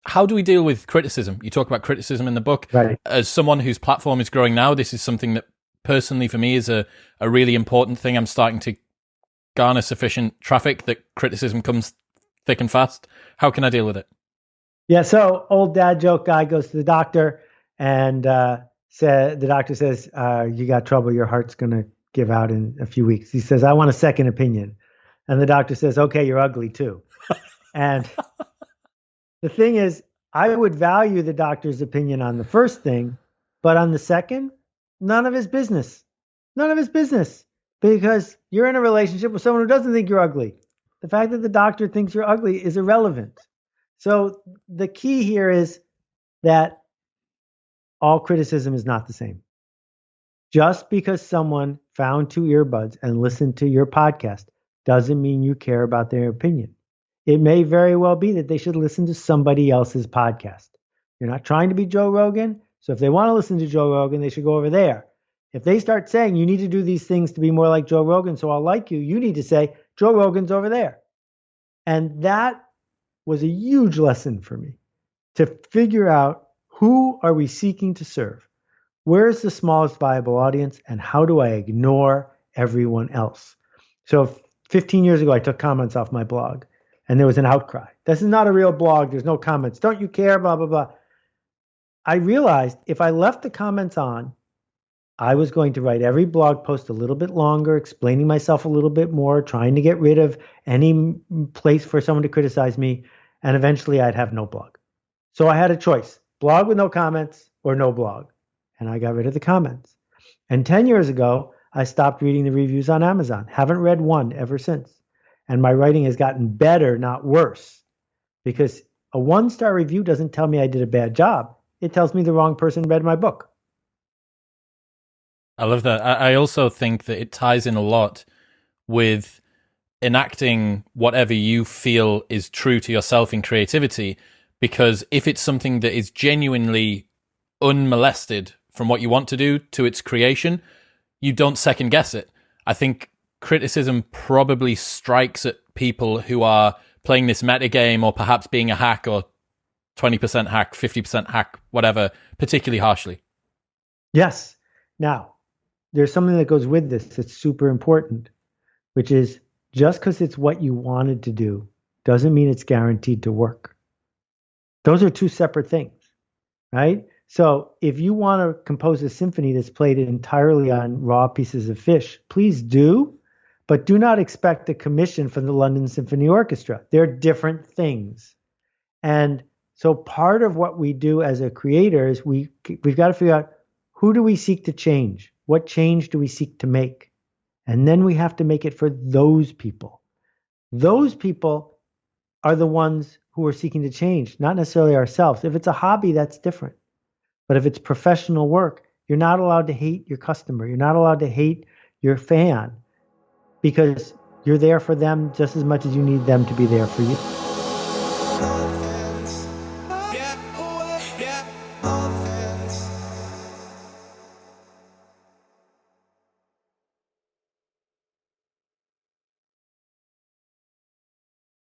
how do we deal with criticism? You talk about criticism in the book. Right. As someone whose platform is growing now, this is something that personally for me is a really important thing. I'm starting to garner sufficient traffic that criticism comes thick and fast. How can I deal with it? Yeah, so old dad joke guy goes to the doctor and the doctor says, you got trouble, your heart's going to give out in a few weeks. He says, I want a second opinion. And the doctor says, okay, you're ugly too. And the thing is, I would value the doctor's opinion on the first thing, but on the second, none of his business. None of his business. Because you're in a relationship with someone who doesn't think you're ugly. The fact that the doctor thinks you're ugly is irrelevant. So the key here is that all criticism is not the same. Just because someone found two earbuds and listened to your podcast doesn't mean you care about their opinion. It may very well be that they should listen to somebody else's podcast. You're not trying to be Joe Rogan. So if they want to listen to Joe Rogan, they should go over there. If they start saying you need to do these things to be more like Joe Rogan, so I'll like you, you need to say Joe Rogan's over there. And that was a huge lesson for me to figure out who are we seeking to serve? Where's the smallest viable audience and how do I ignore everyone else? So 15 years ago, I took comments off my blog and there was an outcry. This is not a real blog. There's no comments. Don't you care? Blah, blah, blah. I realized if I left the comments on, I was going to write every blog post a little bit longer, explaining myself a little bit more, trying to get rid of any place for someone to criticize me, and eventually I'd have no blog. So I had a choice, blog with no comments or no blog, and I got rid of the comments. And 10 years ago, I stopped reading the reviews on Amazon. Haven't read one ever since. And my writing has gotten better, not worse, because a 1-star review doesn't tell me I did a bad job. It tells me the wrong person read my book. I love that. I also think that it ties in a lot with enacting whatever you feel is true to yourself in creativity, because if it's something that is genuinely unmolested from what you want to do to its creation, you don't second guess it. I think criticism probably strikes at people who are playing this metagame or perhaps being a hack or 20% hack, 50% hack, whatever, particularly harshly. Yes. Now, there's something that goes with this that's super important, which is just because it's what you wanted to do doesn't mean it's guaranteed to work. Those are two separate things, right? So if you want to compose a symphony that's played entirely on raw pieces of fish, please do, but do not expect a commission from the London Symphony Orchestra. They're different things. And so part of what we do as a creator is we've got to figure out, who do we seek to change? What change do we seek to make? And then we have to make it for those people. Those people are the ones who are seeking to change, not necessarily ourselves. If it's a hobby, that's different. But if it's professional work, you're not allowed to hate your customer. You're not allowed to hate your fan, because you're there for them just as much as you need them to be there for you.